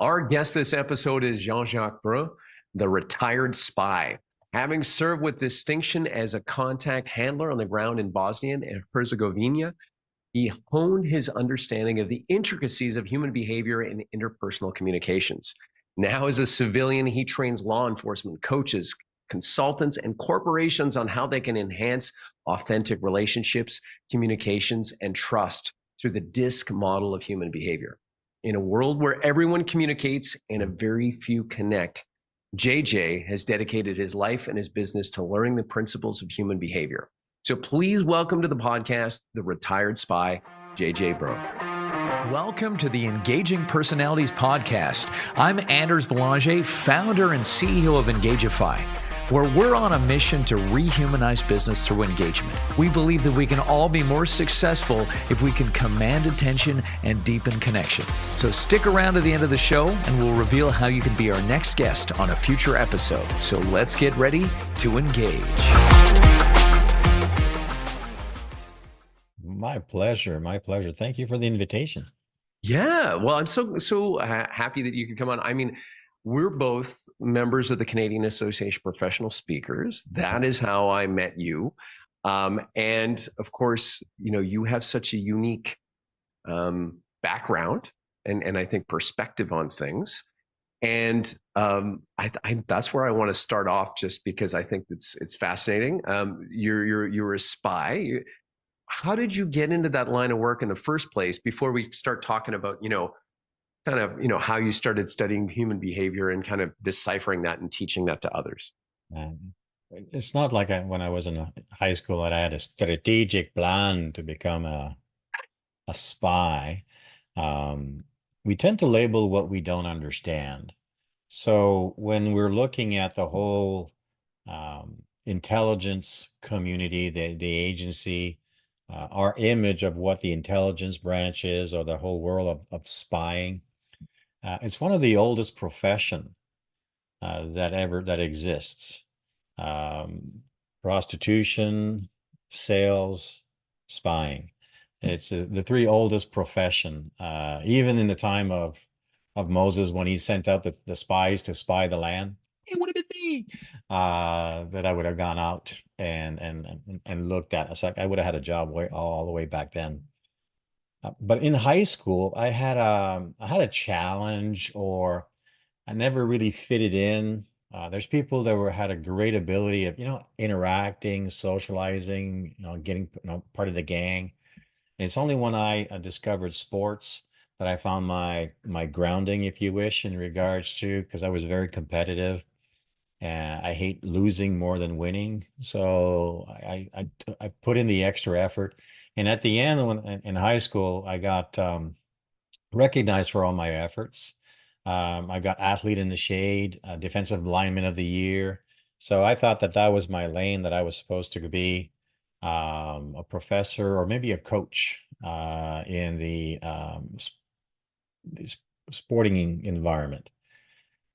Our guest this episode is JJ Brun, the retired spy. Having served with distinction as a contact handler on the ground in Bosnia and Herzegovina, he honed his understanding of the intricacies of human behavior and interpersonal communications. Now, as a civilian, he trains law enforcement, coaches, consultants, and corporations on how they can enhance authentic relationships, communications, and trust through the DISC model of human behavior. In a world where everyone communicates and a very few connect, JJ has dedicated his life and his business to learning the principles of human behavior. So please welcome to the podcast, the retired spy, JJ Brun. Welcome to the Engaging Personalities Podcast. I'm Anders Belanger, founder and CEO of Engagify, where we're on a mission to rehumanize business through engagement. We believe that we can all be more successful if we can command attention and deepen connection. So stick around to the end of the show and we'll reveal how you can be our next guest on a future episode. So let's get ready to engage. My pleasure. My pleasure. Thank you for the invitation. Yeah, well, I'm so happy that you could come on. I mean, we're both members of the Canadian Association of Professional Speakers. That is how I met you. And of course, you know, you have such a unique background and I think perspective on things. And that's where I want to start off, just because I think it's fascinating. You're a spy. How did you get into that line of work in the first place before we start talking about, how you started studying human behavior and kind of deciphering that and teaching that to others? It's not like when I was in high school that I had a strategic plan to become a spy. We tend to label what we don't understand. So when we're looking at the whole intelligence community, the agency, our image of what the intelligence branch is, or the whole world of spying, it's one of the oldest profession that exists. Prostitution, sales, spying. It's the three oldest profession. Even in the time of Moses, when he sent out the spies to spy the land, it would have been me that I would have gone out and looked at. So I would have had a job all the way back then. But in high school, I had a challenge, or I never really fitted in. There's people that had a great ability of, interacting, socializing, getting, part of the gang. And it's only when I discovered sports that I found my grounding, if you wish, in regards to, because I was very competitive. And I hate losing more than winning. So I put in the extra effort. And at the end, in high school, I got recognized for all my efforts. I got athlete in the shade, defensive lineman of the year. So I thought that was my lane, that I was supposed to be a professor or maybe a coach in the sporting environment.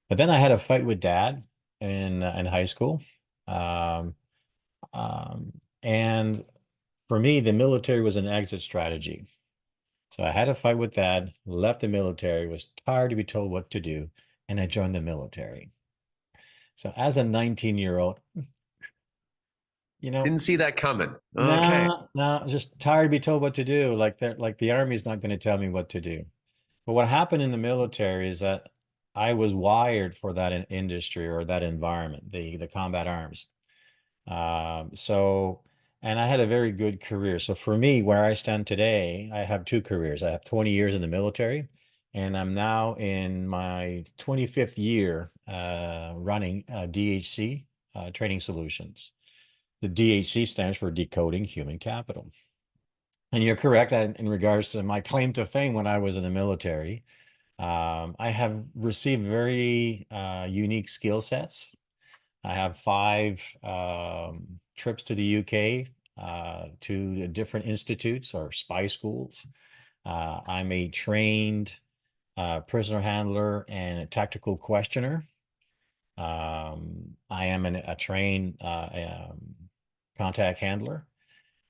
But then I had a fight with dad in high school. And for me, the military was an exit strategy. So I had a fight with dad, left the military, was tired to be told what to do, and I joined the military. So as a 19-year-old, didn't see that coming. Okay. No, just tired to be told what to do. Like the Army's not going to tell me what to do. But what happened in the military is that I was wired for that industry or that environment, the combat arms. And I had a very good career. So for me, where I stand today, I have two careers. I have 20 years in the military, and I'm now in my 25th year running DHC, Training Solutions. The DHC stands for Decoding Human Capital. And you're correct in regards to my claim to fame when I was in the military. I have received very unique skill sets. I have 5 trips to the UK to different institutes or spy schools. I'm a trained prisoner handler and a tactical questioner. I am a trained contact handler.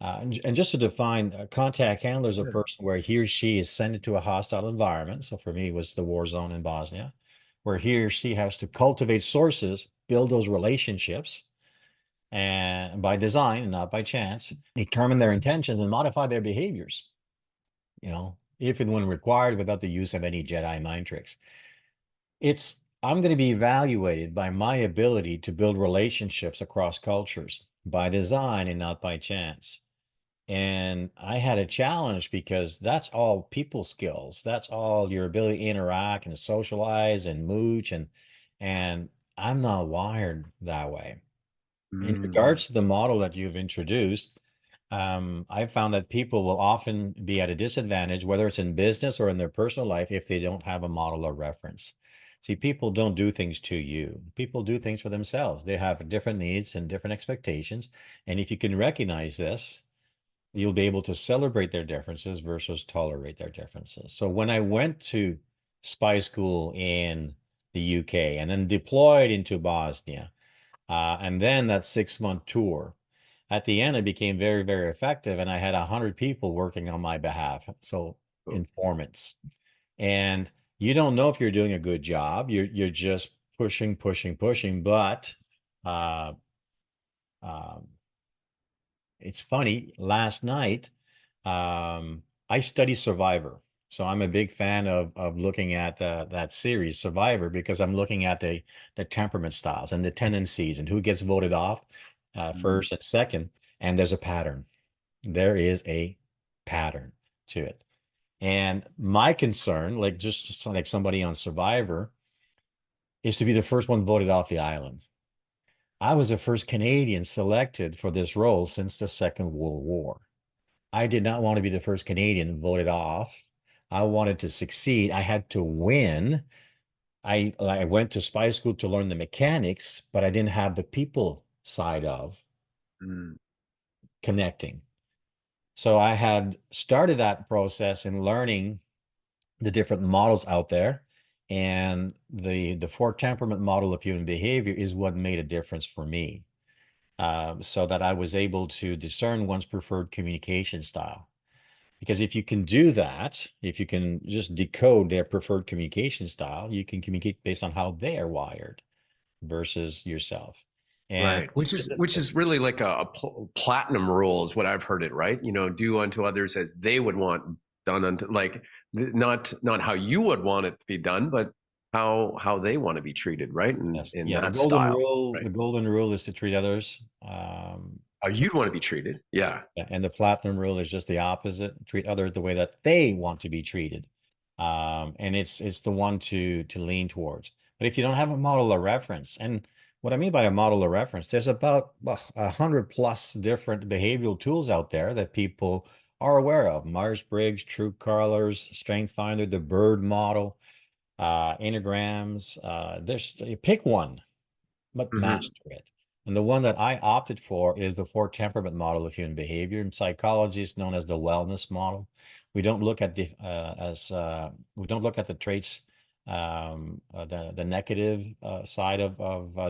And just to define, a contact handler is a Yeah. person where he or she is sent into a hostile environment. So for me, it was the war zone in Bosnia, where he or she has to cultivate sources, build those relationships, and by design and not by chance, determine their intentions and modify their behaviors, if and when required without the use of any Jedi mind tricks. I'm going to be evaluated by my ability to build relationships across cultures by design and not by chance. And I had a challenge because that's all people skills. That's all your ability to interact and socialize and mooch, and I'm not wired that way. In Mm. regards to the model that you've introduced, I've found that people will often be at a disadvantage, whether it's in business or in their personal life, if they don't have a model or reference. See, people don't do things to you. People do things for themselves. They have different needs and different expectations. And if you can recognize this, you'll be able to celebrate their differences versus tolerate their differences. So when I went to spy school in the UK and then deployed into Bosnia, and then that 6-month tour, at the end, it became very, very effective. And I had 100 people working on my behalf. So Oh. informants. And you don't know if you're doing a good job. You're just pushing, pushing, pushing. But uh, um, it's funny, last night, I study Survivor. So I'm a big fan of looking at that series, Survivor, because I'm looking at the temperament styles and the tendencies and who gets voted off Mm. first and second. And there's a pattern. There is a pattern to it. And my concern, like just like somebody on Survivor, is to be the first one voted off the island. I was the first Canadian selected for this role since the Second World War. I did not want to be the first Canadian voted off. I wanted to succeed. I had to win. I went to spy school to learn the mechanics, but I didn't have the people side of Mm. connecting. So I had started that process in learning the different models out there. And the four temperament model of human behavior is what made a difference for me. So that I was able to discern one's preferred communication style. Because if you can do that, if you can just decode their preferred communication style, you can communicate based on how they are wired versus yourself. And Right, which is really like a platinum rule is what I've heard it. Right, do unto others as they would want done unto, like, not how you would want it to be done, but how they want to be treated. Right, and yes, in yeah, that style. Right, the golden rule is to treat others. how you'd want to be treated. Yeah. Yeah, and the platinum rule is just the opposite. Treat others the way that they want to be treated. And it's the one to lean towards. But if you don't have a model of reference, and what I mean by a model of reference, there's about 100 plus different behavioral tools out there that people are aware of. Myers-Briggs, True Colors, Strength Finder, the Bird model, Enneagrams. Pick one, but Hmm. master it. And the one that I opted for is the four temperament model of human behavior. In psychology, it's known as the wellness model. We don't look at we don't look at the traits, the negative side of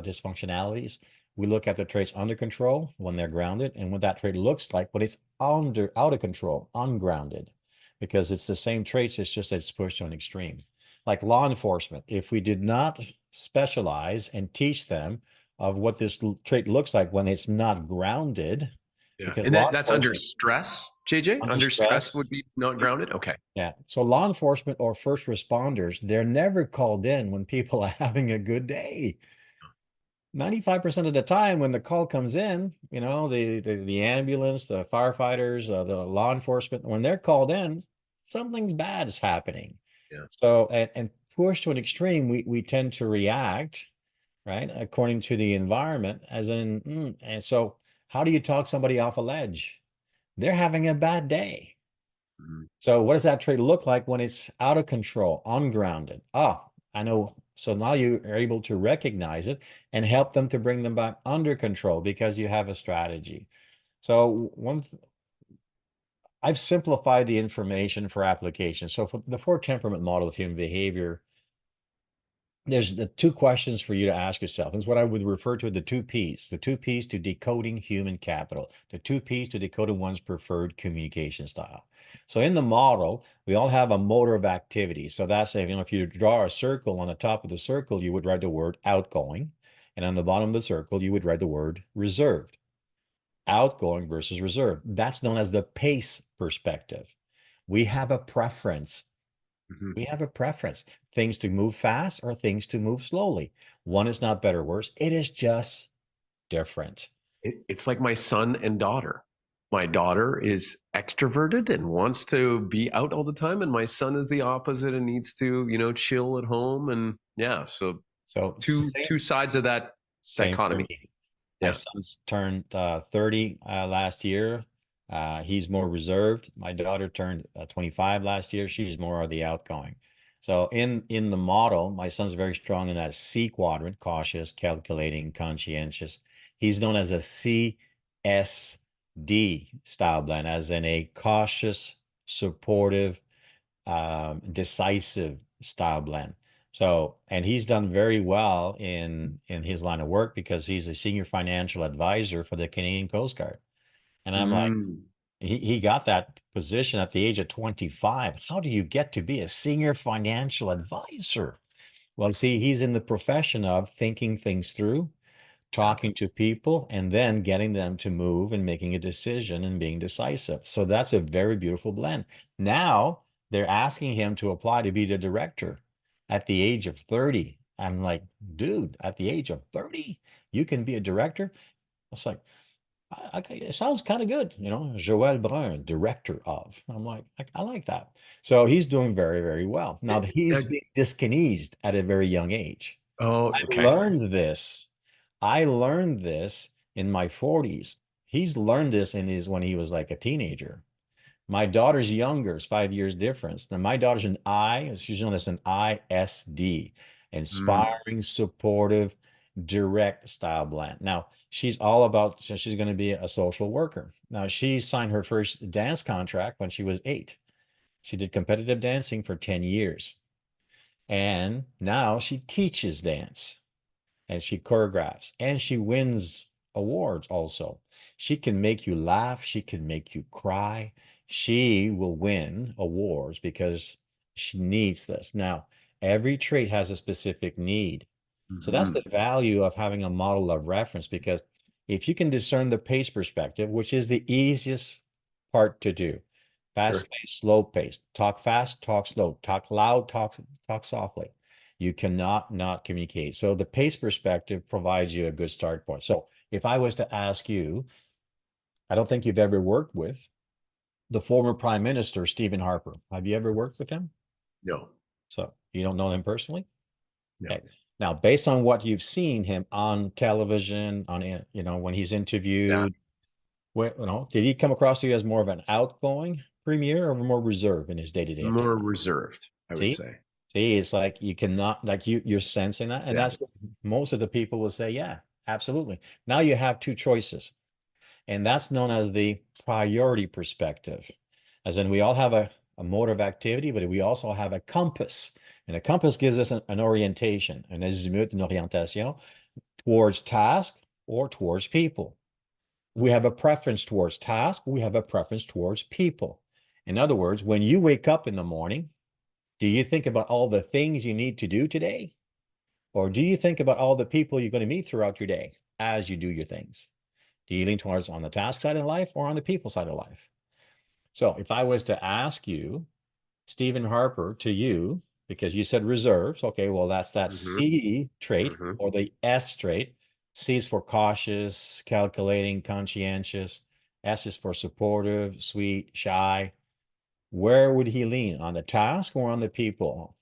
dysfunctionalities. We look at the traits under control when they're grounded, and what that trait looks like when it's out of control, ungrounded, because it's the same traits. It's just that it's pushed to an extreme. Like law enforcement, if we did not specialize and teach them of what this trait looks like when it's not grounded, Yeah, because and law that's under enforcement stress. JJ, under under stress would stress, be not grounded. Okay. yeah. So law enforcement or first responders, they're never called in when people are having a good day. 95% of the time when the call comes in, the ambulance, the firefighters, the law enforcement, when they're called in, something's bad is happening. Yeah. So, and pushed to an extreme, we tend to react, right, according to the environment, as in, and so how do you talk somebody off a ledge? They're having a bad day. Mhm. So what does that trait look like when it's out of control, ungrounded? Ah, I know. So now you are able to recognize it and help them to bring them back under control because you have a strategy. So I've simplified the information for application. So for the four temperament model of human behavior, there's the two questions for you to ask yourself. It's what I would refer to as the two P's to decoding human capital, the two P's to decoding one's preferred communication style. So in the model, we all have a motor of activity. So that's, if you draw a circle, on the top of the circle, you would write the word outgoing. And on the bottom of the circle, you would write the word reserved. Outgoing versus reserved. That's known as the pace perspective. We have a preference. Mhm. We have a preference. Things to move fast or things to move slowly. One is not better or worse. It is just different. It's like my son and daughter. My daughter is extroverted and wants to be out all the time, and my son is the opposite and needs to, chill at home. And yeah, so So two sides of that same for dichotomy. me. My Yeah. son's turned 30 last year. He's more reserved. My daughter turned 25 last year. She's more of the outgoing. So in the model, my son's very strong in that C quadrant, cautious, calculating, conscientious. He's known as a CSD style blend, as in a cautious, supportive, decisive style blend. So, and he's done very well in his line of work because he's a senior financial advisor for the Canadian Coast Guard. And I'm like, Mm. he got that position at the age of 25. How do you get to be a senior financial advisor? Well, see, he's in the profession of thinking things through, Yeah. talking to people, and then getting them to move and making a decision and being decisive. So that's a very beautiful blend. Now they're asking him to apply to be the director at the age of 30. I'm like, dude, at the age of 30, you can be a director? It's like, it sounds kind of good, Joël Brun, director of. I'm like, I like that. So he's doing very, very well. Now he's That- being dyskinesed at a very young age. oh, I okay. learned this. I learned this in my 40s. He's learned this in his when he was like a teenager. My daughter's younger, it's 5 years difference. Now my daughter's an she's known as an ISD, Mm. inspiring, supportive, direct style blend. Now she's all about, so she's going to be a social worker. Now she signed her first dance contract when she was 8. She did competitive dancing for 10 years. And now she teaches dance and she choreographs and she wins awards also. She can make you laugh. She can make you cry. She will win awards because she needs this. Now, every trait has a specific need. So that's the Mhm. value of having a model of reference, because if you can discern the pace perspective, which is the easiest part to do, Sure. fast pace, slow pace, talk fast, talk slow, talk loud, talk softly. You cannot not communicate. So the pace perspective provides you a good start point. So if I was to ask you, I don't think you've ever worked with the former Prime Minister, Stephen Harper. Have you ever worked with him? No, So you don't know him personally? no. Okay. Now, based on what you've seen him on television, when he's Yeah. interviewed, did he come across to you as more of an outgoing premier or more reserved in his day-to-day More activity? reserved, I would See? say. See, it's like you cannot, like you're sensing that. And Yeah. that's what most of the people will say, yeah, absolutely. Now you have two choices. And that's known as the priority perspective. As in, we all have a mode of activity, but we also have a compass. And a compass gives us an orientation, an azimut, une orientation towards task or towards people. We have a preference towards task. We have a preference towards people. In other words, when you wake up in the morning, do you think about all the things you need to do today? Or do you think about all the people you're going to meet throughout your day as you do your things? Do you lean towards on the task side of life or on the people side of life? So if I was to ask you, Stephen Harper, to you, because you said reserves, okay, well, that's that Hmm. C trait Hmm. or the S trait. C is for cautious, calculating, conscientious. S is for supportive, sweet, shy. Where would he lean, on the task or on the people?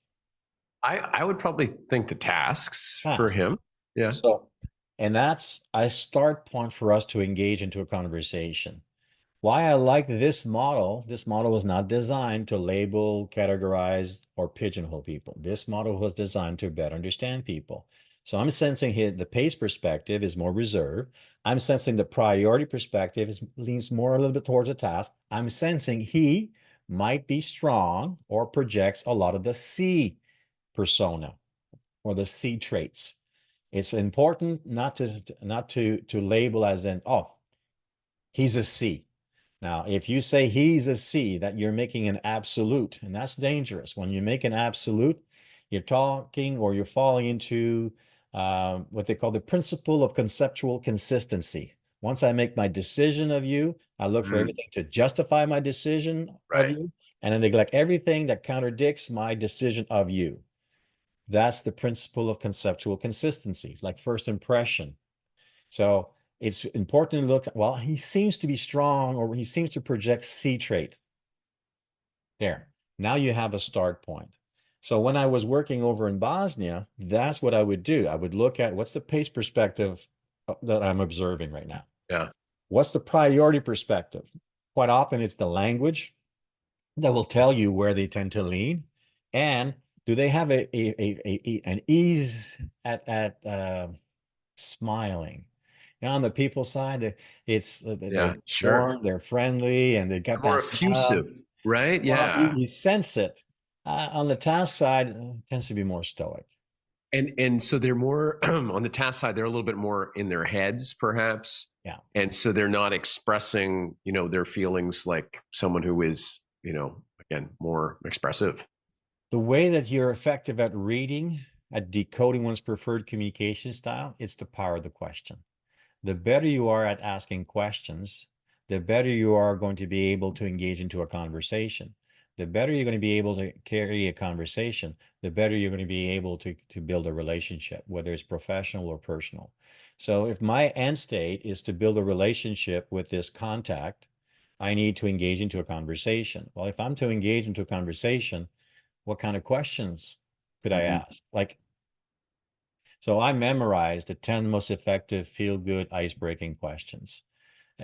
I would probably think the tasks for Task. him. Yeah. So, and that's a start point for us to engage into a conversation. Why I like this model was not designed to label, categorize, or pigeonhole people. This model was designed to better understand people. So I'm sensing here the pace perspective is more reserved. I'm sensing the priority perspective leans more a little bit towards a task. I'm sensing he might be strong or projects a lot of the C persona. or the C traits. It's important not to label as in, oh, he's a C. Now, if you say he's a C, that you're making an absolute, and that's dangerous. When you make an absolute, you're talking or you're falling into what they call the principle of conceptual consistency. Once I make my decision of you, I look for everything to justify my decision of Right. you, and I neglect everything that contradicts my decision of you. That's the principle of conceptual consistency, like first impression. So it's important to look at, well, he seems to be strong, or he seems to project C trait. There. Now you have a start point. So when I was working over in Bosnia, that's what I would do. I would look at what's the pace perspective that I'm observing right now. Yeah. What's the priority perspective? Quite often it's the language that will tell you where they tend to lean. And do they have an ease at smiling? Now, on the people side, they're Yeah. Sure. warm, they're friendly, and they got More that smile. effusive, right? Well, Yeah. you sense it. On the task side, it tends to be more stoic. And so they're more on the task side, they're a little bit more in their heads, perhaps. Yeah. And so they're not expressing, their feelings like someone who is, again, more expressive. The way that you're effective at reading, at decoding one's preferred communication style, it's the power of the question. The better you are at asking questions, the better you are going to be able to engage into a conversation. The better you're going to be able to carry a conversation, the better you're going to be able to build a relationship, whether it's professional or personal. So if my end state is to build a relationship with this contact, I need to engage into a conversation. Well, if I'm to engage into a conversation, what kind of questions could I ask? Like, so I memorized the 10 most effective feel-good ice-breaking questions.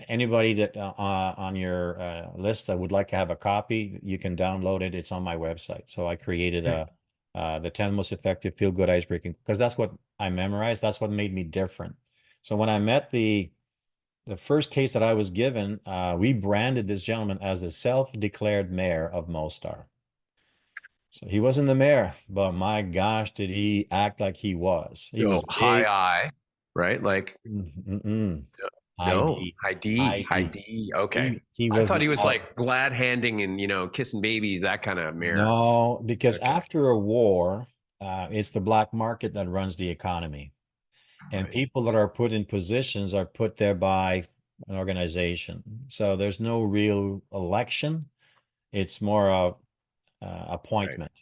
Anybody that on your list that would like to have a copy, you can download it. It's on my website. So I created the 10 most effective feel-good ice-breaking, because that's what I memorized. That's what made me different. So when I met the first case that I was given, we branded this gentleman as the self-declared mayor of Mostar. So he wasn't the mayor, but my gosh, did he act like he was. He was High big. I, right? Like, High no, D. high D, High high D. D. Okay. He I was thought he was loud. like glad handing and, kissing babies, that kind of mayor. No, because Okay. after a war, it's the black market that runs the economy. And Right. people that are put in positions are put there by an organization. So there's no real election. It's more of Right. appointment.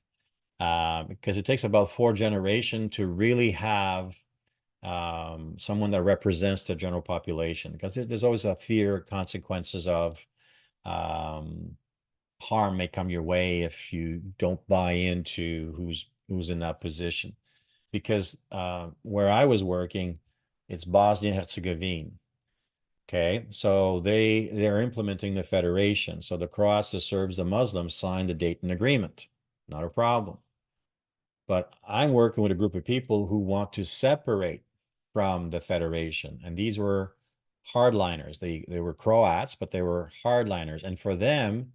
Because it takes about 4 generations to really have someone that represents the general population. Because there's always a fear, consequences of harm may come your way if you don't buy into who's in that position. Because where I was working, it's Bosnia and Herzegovina. Okay, so they're implementing the federation. So the Croats, the Serbs, the Muslims signed the Dayton Agreement. Not a problem. But I'm working with a group of people who want to separate from the federation. And these were hardliners. They were Croats, but they were hardliners. And for them,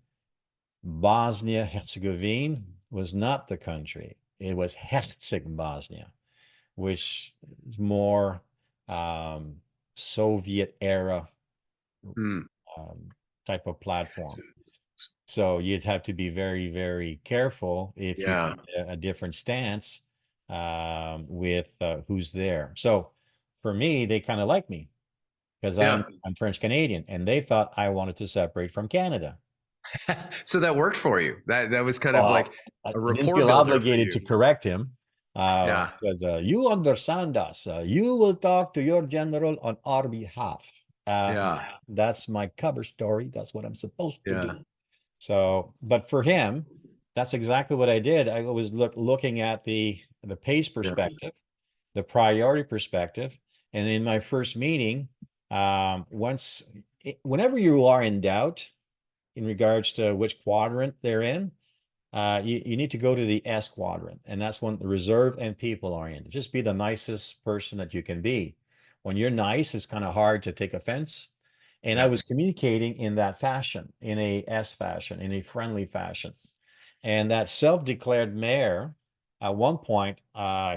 Bosnia-Herzegovina was not the country. It was Herzeg Bosnia, which is more Soviet era Mm. type of platform. So- So you'd have to be very, very careful if you Yeah. take a different stance with who's there. So for me, they kind of like me because Yeah. I'm French Canadian, and they thought I wanted to separate from Canada. So that worked for you. That was kind of Well, like I a didn't rapport feel builder for obligated to you. correct him. Yeah. Said, you understand us. You will talk to your general on our behalf. Yeah. That's my cover story. That's what I'm supposed to Yeah. do. So, but for him, that's exactly what I did. I was looking at the pace Yeah. perspective, the priority perspective, and in my first meeting, whenever you are in doubt in regards to which quadrant they're in, you need to go to the S quadrant, and that's when the reserve and people are in. Just be the nicest person that you can be. When you're nice, it's kind of hard to take offense. And I Yeah. was communicating in that fashion, in a S fashion, in a friendly fashion. And that self-declared mayor at one point,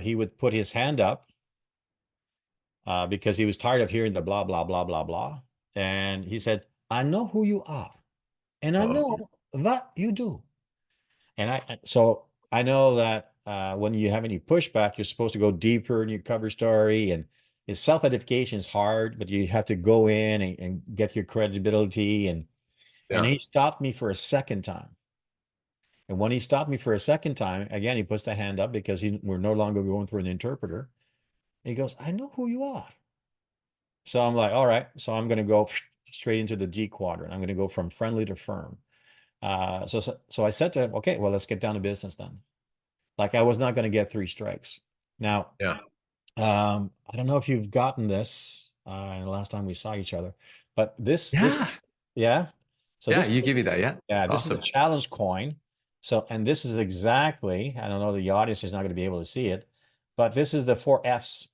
he would put his hand up because he was tired of hearing the blah, blah, blah, blah, blah. And he said, I know who you are, and I Oh, know what you do. So I know that when you have any pushback, you're supposed to go deeper in your cover story, and his self-edification is hard, but you have to go in and get your credibility. And yeah. he stopped me for a second time. And when he stopped me for a second time, again, he puts the hand up because we're no longer going through an interpreter. He goes, I know who you are. So I'm like, all right. So I'm going to go straight into the D quadrant. I'm going to go from friendly to firm. So I said to him, okay, well, let's get down to business then. Like I was not going to get 3 strikes. Now, Yeah. I don't know if you've gotten this the last time we saw each other, but this, Yeah. yeah. So Yeah. this, You give me that. Yeah. yeah, It's this is a awesome. challenge coin. So, and this is exactly, I don't know, the audience is not going to be able to see it, but this is the 4 F's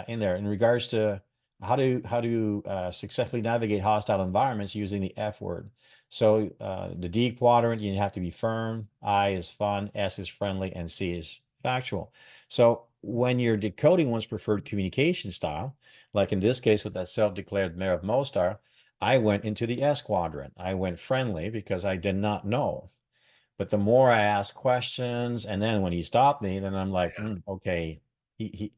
in there in regards to how to successfully navigate hostile environments using the F word. So the D quadrant, you have to be firm. I is fun, S is friendly, and C is factual. So when you're decoding one's preferred communication style, like in this case with that self-declared mayor of Mostar, I went into the S quadrant. I went friendly because I did not know. But the more I asked questions, and then when he stopped me, then I'm like, Yeah. okay, he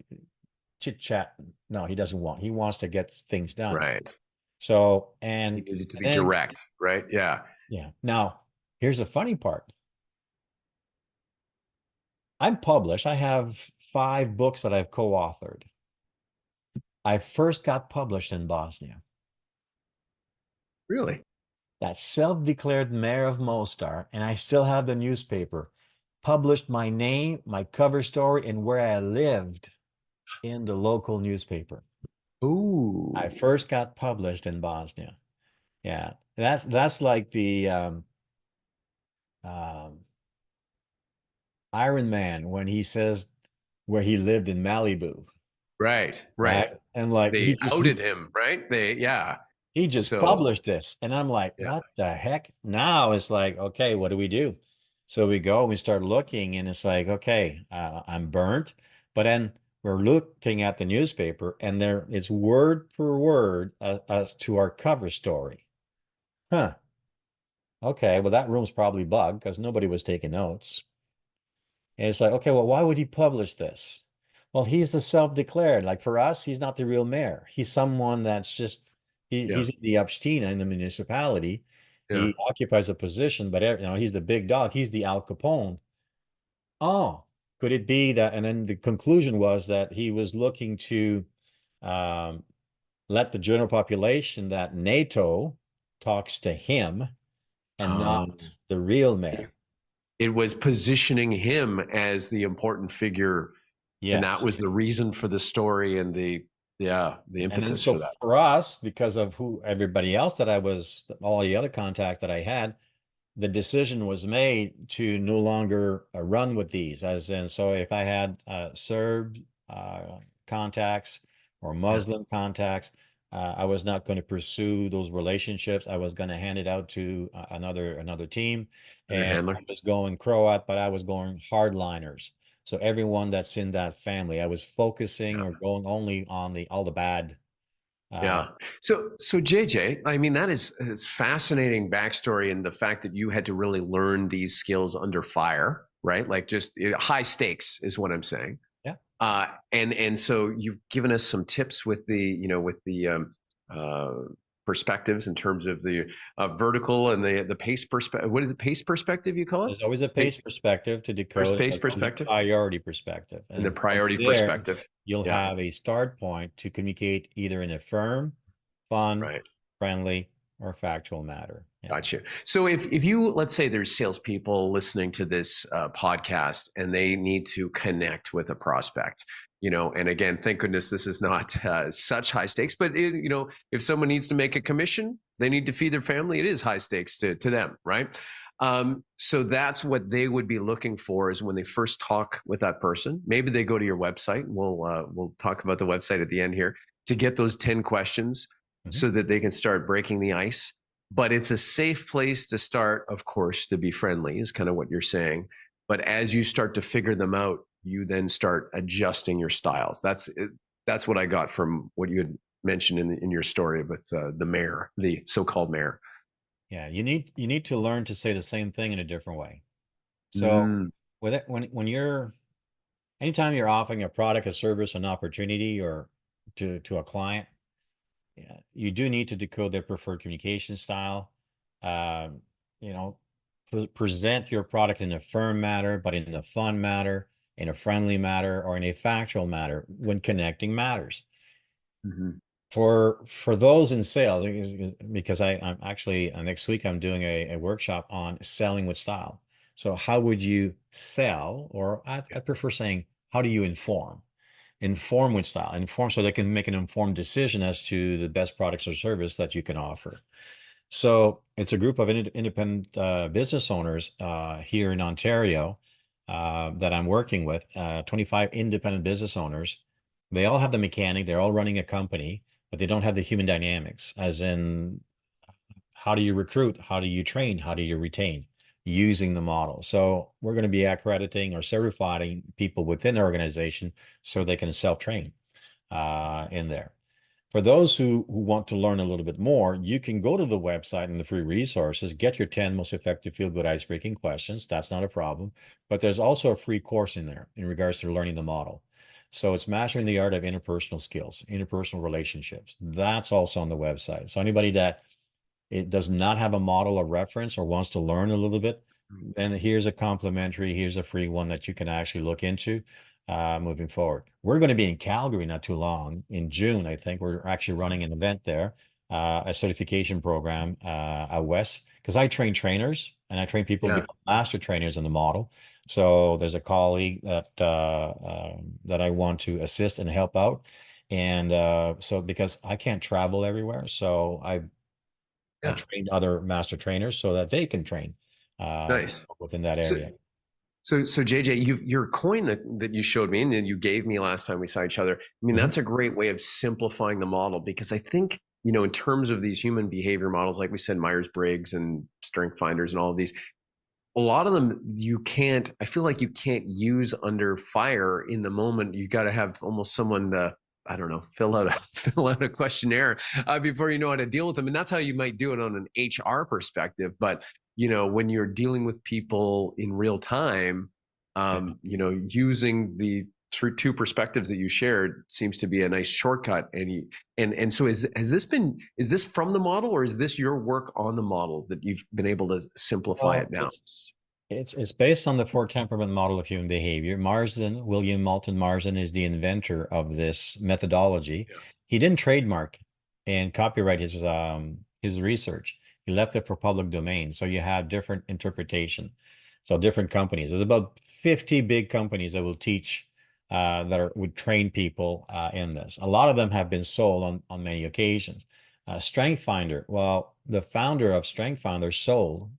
chit chat. No, he doesn't want. He wants to get things done. Right. So You needed to and be then direct. Right. Yeah. yeah. Now here's the funny part. I'm published. I have 5 books that I've co-authored. I first got published in Bosnia. Really. That self-declared mayor of Mostar, and I still have the newspaper, published my name, my cover story, and where I lived in the local newspaper. I Ooh. first got published in Bosnia. Yeah, that's like the um, Iron Man when he says where he lived in Malibu, Right. Right. right? And like They outed him. Right. Yeah. he just So, published this. And I'm like, yeah. what the heck? Now it's like, okay, what do we do? So we go and we start looking, and it's like, okay, I'm burnt. But then we're looking at the newspaper, and there is word per word as to our cover story. Huh. Okay, well, that room's probably bugged because nobody was taking notes. And it's like, okay, well, why would he publish this? Well, he's the self-declared. Like for us, he's not the real mayor. He's someone that's just Yeah. he's the Abstina in the municipality. Yeah. He occupies a position, but he's the big dog. He's the Al Capone. Oh, could it be that? And then the conclusion was that he was looking to um, let the general population that NATO talks to him and not Um, the real mayor. it was positioning him as the important figure, and that Yes. was the reason for the story and the And then impetus so for that. for us, because of who everybody else that all the other contact that I had, the decision was made to no longer run with these. As in, so if I had Serb contacts or Yeah. Muslim contacts, I was not going to pursue those relationships. I was going to hand it out to another team, Your and handler. I was going Croat, but I was going hardliners. So everyone that's in that family, I was focusing Yeah. or going only on the all the bad. Uh, Yeah. So JJ, I mean, that is it's fascinating backstory, and the fact that you had to really learn these skills under fire, right? Like just high stakes is what I'm saying. yeah. And so you've given us some tips with uh, perspectives in terms of the vertical and the pace perspective. What is the pace perspective you call it? There's always a pace perspective to First decode, and pace there's always a perspective priority perspective. and the And from priority there, perspective. you'll Yeah. have a start point to communicate either in a firm, fun, Right. friendly, or factual matter. Yeah. Gotcha. So if you, let's say there's salespeople listening to this podcast and they need to connect with a prospect, and again, thank goodness this is not such high stakes, but if someone needs to make a commission, they need to feed their family. It is high stakes to them, right? So that's what they would be looking for is when they first talk with that person. Maybe they go to your website. We'll talk about the website at the end here to get those 10 questions Mhm. so that they can start breaking the ice. But it's a safe place to start, of course, to be friendly is kind of what you're saying. But as you start to figure them out, you then start adjusting your styles. That's what I got from what you had mentioned in your story with the mayor, the so-called mayor. Yeah, you need to learn to say the same thing in a different way. So Mm, with it, when you're anytime you're offering a product, a service, an opportunity, or to a client, yeah, you do need to decode their preferred communication style. Um, you know, present your product in a firm manner, but in a fun manner, in a friendly manner, or in a factual manner when connecting matters. mhm. For those in sales, because I'm actually next week I'm doing a workshop on selling with style. So how would you sell, or I prefer saying, how do you inform with style, inform so they can make an informed decision as to the best products or service that you can offer. So it's a group of independent business owners here in Ontario that I'm working with, 25 independent business owners. They all have the mechanic, they're all running a company, but they don't have the human dynamics, as in, how do you recruit? How do you train? How do you retain using the model? So we're going to be accrediting or certifying people within the organization so they can self-train in there. For those who want to learn a little bit more, you can go to the website and the free resources, get your 10 most effective feel-good ice-breaking questions. That's not a problem. But there's also a free course in there in regards to learning the model. So it's mastering the art of interpersonal skills, interpersonal relationships. That's also on the website. So anybody that it does not have a model of reference or wants to learn a little bit, then here's a complimentary, here's a free one that you can actually look into moving forward. We're going to be in Calgary not too long. In June, I think we're actually running an event there, a certification program out west, because I train trainers and I train people to Yeah. become master trainers in the model. So there's a colleague that I want to assist and help out. And so because I can't travel everywhere, so I Yeah. trained other master trainers so that they can train Nice. within that So, area. so JJ, your coin that you showed me and that you gave me last time we saw each other. I mean, Mhm. that's a great way of simplifying the model because I think, in terms of these human behavior models, like we said, Myers-Briggs and Strength Finders and all of these, a lot of them you can't, I feel like you can't use under fire in the moment. You got to have almost someone to, I don't know, fill out a fill out a questionnaire before you know how to deal with them. And that's how you might do it on an HR perspective. But when you're dealing with people in real time, Yeah. using the through two perspectives that you shared seems to be a nice shortcut. And so is this from the model, or is this your work on the model that you've been able to simplify Well, it down? it's based on the four temperament model of human behavior. William Moulton Marsden is the inventor of this methodology. Yeah. He didn't trademark and copyright his research. He left it for public domain. So you have different interpretation. So different companies. There's about 50 big companies that will teach would train people in this. A lot of them have been sold on many occasions. Strength Finder. Well, the founder of Strength Finder sold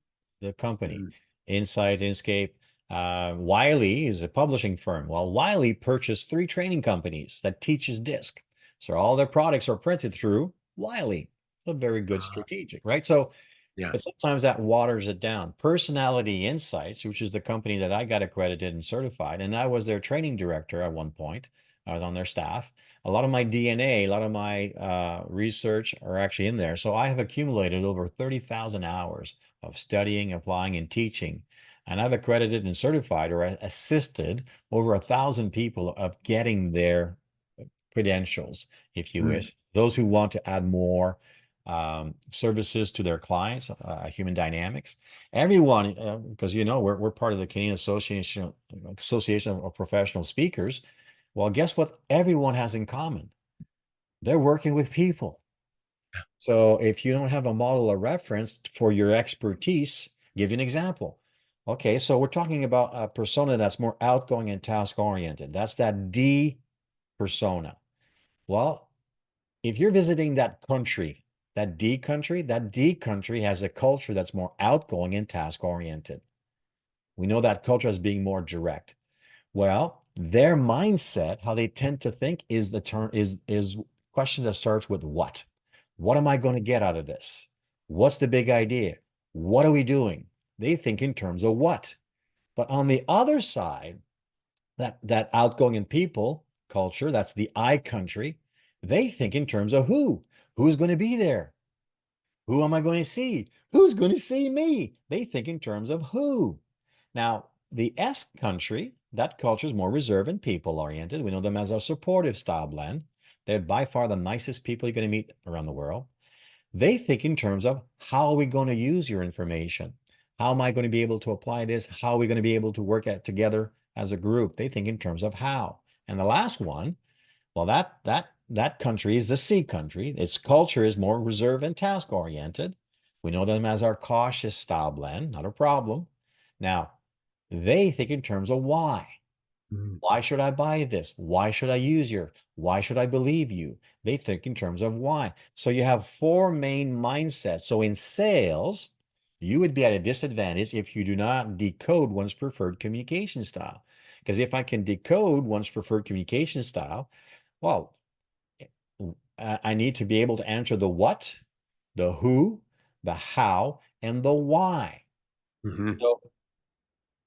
the company. Mhm. Insight, Inscape. Wiley is a publishing firm. Well, Wiley purchased 3 training companies that teaches DISC. So all their products are printed through Wiley. A very good strategic, right? So, Yeah. but sometimes that waters it down. Personality Insights, which is the company that I got accredited and certified, and I was their training director at one point. I was on their staff. A lot of my DNA, a lot of my research are actually in there. So I have accumulated over 30,000 hours of studying, applying, and teaching. And I've accredited and certified or assisted over 1,000 people of getting their credentials, if you Mm. wish. Those who want to add more services to their clients, human dynamics. Everyone, because we're part of the Canadian Association of Professional Speakers. Well, guess what? Everyone has in common. They're working with people. So if you don't have a model of reference for your expertise, give you an example. Okay, so we're talking about a persona that's more outgoing and task oriented. That's that D persona. Well, if you're visiting that D country has a culture that's more outgoing and task oriented. We know that culture as being more direct. Well, their mindset, how they tend to think, is the term is question that starts with what? What am I going to get out of this? What's the big idea? What are we doing? They think in terms of what. But on the other side, that outgoing people culture, that's the I country, they think in terms of who's going to be there, who am I going to see, who's going to see me. They think in terms of who. Now the S country, that culture is more reserved and people oriented. We know them as our supportive style blend. They're by far the nicest people you're going to meet around the world. They think in terms of how are we going to use your information? How am I going to be able to apply this? How are we going to be able to work together as a group? They think in terms of how. And the last one, well, that country is the C country. Its culture is more reserved and task oriented. We know them as our cautious style blend, not a problem. Now, they think in terms of why. Mm. Why should I buy this? Why should I use your? Why should I believe you? They think in terms of why. So you have four main mindsets. So in sales, you would be at a disadvantage if you do not decode one's preferred communication style. Because if I can decode one's preferred communication style, well, I need to be able to answer the what, the who, the how, and the why. Mhm. So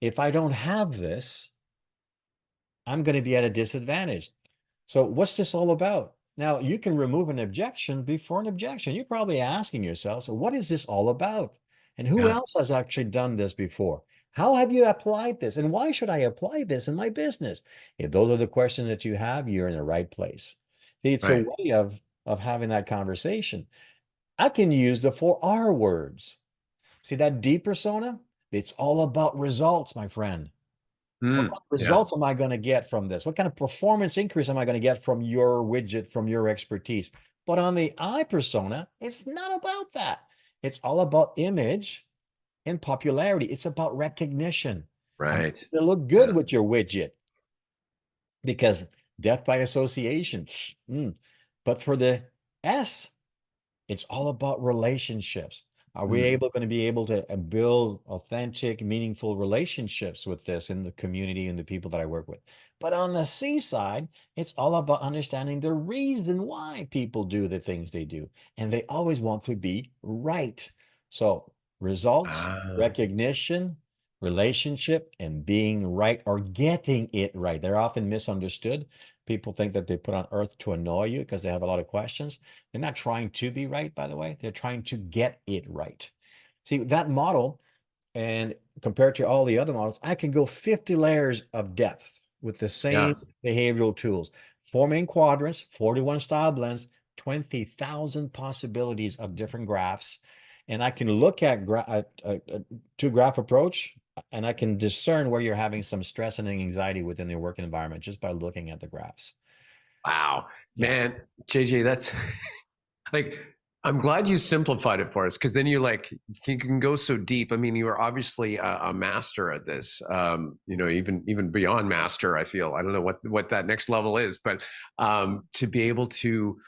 if I don't have this, I'm going to be at a disadvantage. So what's this all about? Now, you can remove an objection before an objection. You're probably asking yourself, so what is this all about? And who Yeah. else has actually done this before? How have you applied this? And why should I apply this in my business? If those are the questions that you have, you're in the right place. See, it's a Right. way of having that conversation. I can use the 4R words. See that D persona? It's all about results, my friend. What Mm. kind of Yeah. results am I going to get from this? What kind of performance increase am I going to get from your widget, from your expertise? But on the I persona, it's not about that. It's all about image and popularity. It's about recognition. I want Right. you to look Yeah. good with your widget because death by association. Mm. But for the S, it's all about relationships. Are we Mm. able going to be able to build authentic, meaningful relationships with this in the community and the people that I work with? But on the C side, it's all about understanding the reason why people do the things they do. And they always want to be right. So results, Ah. recognition, relationship, and being right or getting it right. They're often misunderstood. People think that they put on earth to annoy you because they have a lot of questions. They're not trying to be right, by the way. They're trying to get it right. See, that model, and compared to all the other models, I can go 50 layers of depth with the Yeah. same behavioral tools. Four main quadrants, 41 style blends, 20,000 possibilities of different graphs. And I can look at two graph approach, and I can discern where you're having some stress and anxiety within your work environment just by looking at the graphs. Wow. Yeah. Man, JJ, that's like, I'm glad you simplified it for us because then you can go so deep. I mean, you are obviously a master at this. Even beyond master. I feel I don't know what that next level is, but to be able to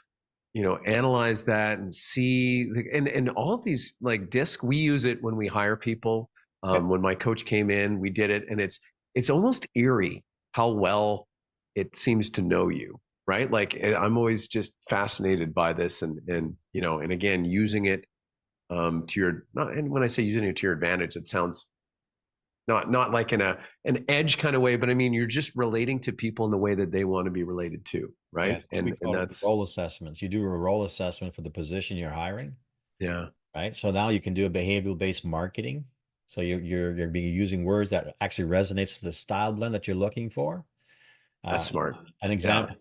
analyze that and see and all of these like disc, we use it when we hire people. Okay. When my coach came in, we did it, and it's almost eerie how well it seems to know you, right? Like I'm always just fascinated by this, and again using it to your not, and when I say using it to your advantage, it sounds not like in an edge kind of way, but I mean you're just relating to people in the way that they want to be related to, Yeah, right? it's what we And call that's role assessments. You do a role assessment for the position you're hiring, yeah, right? So now you can do a behavioral-based marketing. So you're being using words that actually resonates to the style blend that you're looking for. that's Uh, smart. an Yeah. example,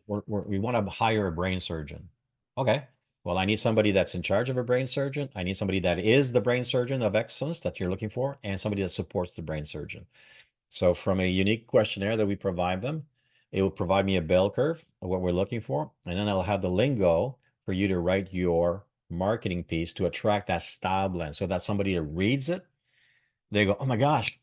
we want to hire a brain surgeon. Okay. Well, I need somebody that's in charge of a brain surgeon. I need somebody that is the brain surgeon of excellence that you're looking for, and somebody that supports the brain surgeon. So from a unique questionnaire that we provide them, it will provide me a bell curve of what we're looking for. And then I'll have the lingo for you to write your marketing piece to attract that style blend so that somebody that reads it, they go, oh my gosh,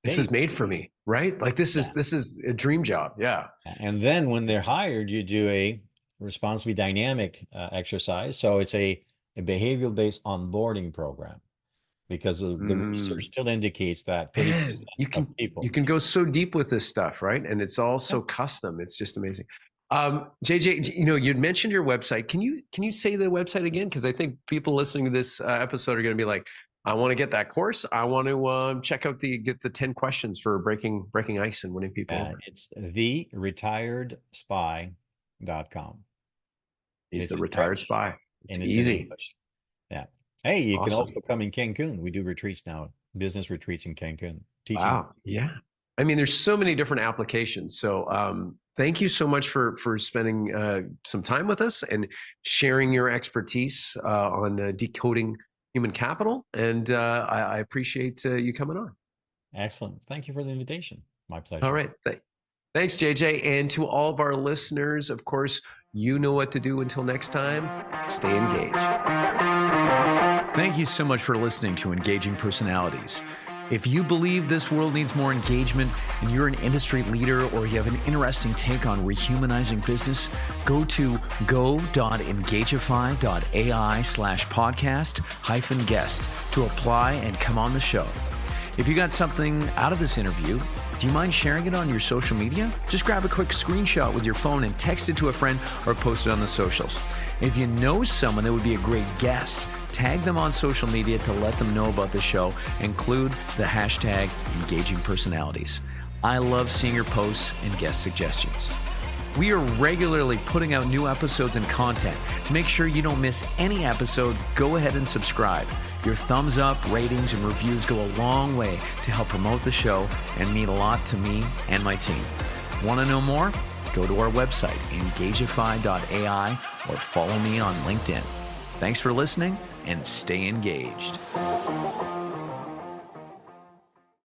This Dave. is made for me, right? Like Yeah. this is a dream job. Yeah. And then when they're hired, you do a responsibly dynamic exercise. So it's a behavioral based onboarding program because the research Mm, still indicates that 30% man, you of can you people. can go so deep with this stuff, right? And it's all Yeah. so custom. It's just amazing. JJ, you'd mentioned your website. Can you say the website again? Because I think people listening to this episode are going to be like, I want to get that course. I want to check out get the 10 questions for breaking ice and winning people over. It's theretiredspy.com. He's the retired spy. It's in easy. English. Yeah. Hey, you can Awesome. also come in Cancun. We do retreats now, business retreats in Cancun. Teaching. Wow. Yeah. I mean, there's so many different applications. So thank you so much for spending some time with us and sharing your expertise on decoding human capital. And I appreciate you coming on. Excellent. Thank you for the invitation. My pleasure. All right. Thanks, JJ. And to all of our listeners, of course, you know what to do. Until next time, stay engaged. Thank you so much for listening to Engaging Personalities. If you believe this world needs more engagement and you're an industry leader or you have an interesting take on rehumanizing business, go to go.engagify.ai/podcast-guest to apply and come on the show. If you got something out of this interview, do you mind sharing it on your social media? Just grab a quick screenshot with your phone and text it to a friend or post it on the socials. If you know someone that would be a great guest, tag them on social media to let them know about the show. Include the hashtag Engaging Personalities. I love seeing your posts and guest suggestions. We are regularly putting out new episodes and content. To make sure you don't miss any episode, go ahead and subscribe. Your thumbs up, ratings, and reviews go a long way to help promote the show and mean a lot to me and my team. Want to know more? Go to our website, engagify.ai, or follow me on LinkedIn. Thanks for listening and stay engaged.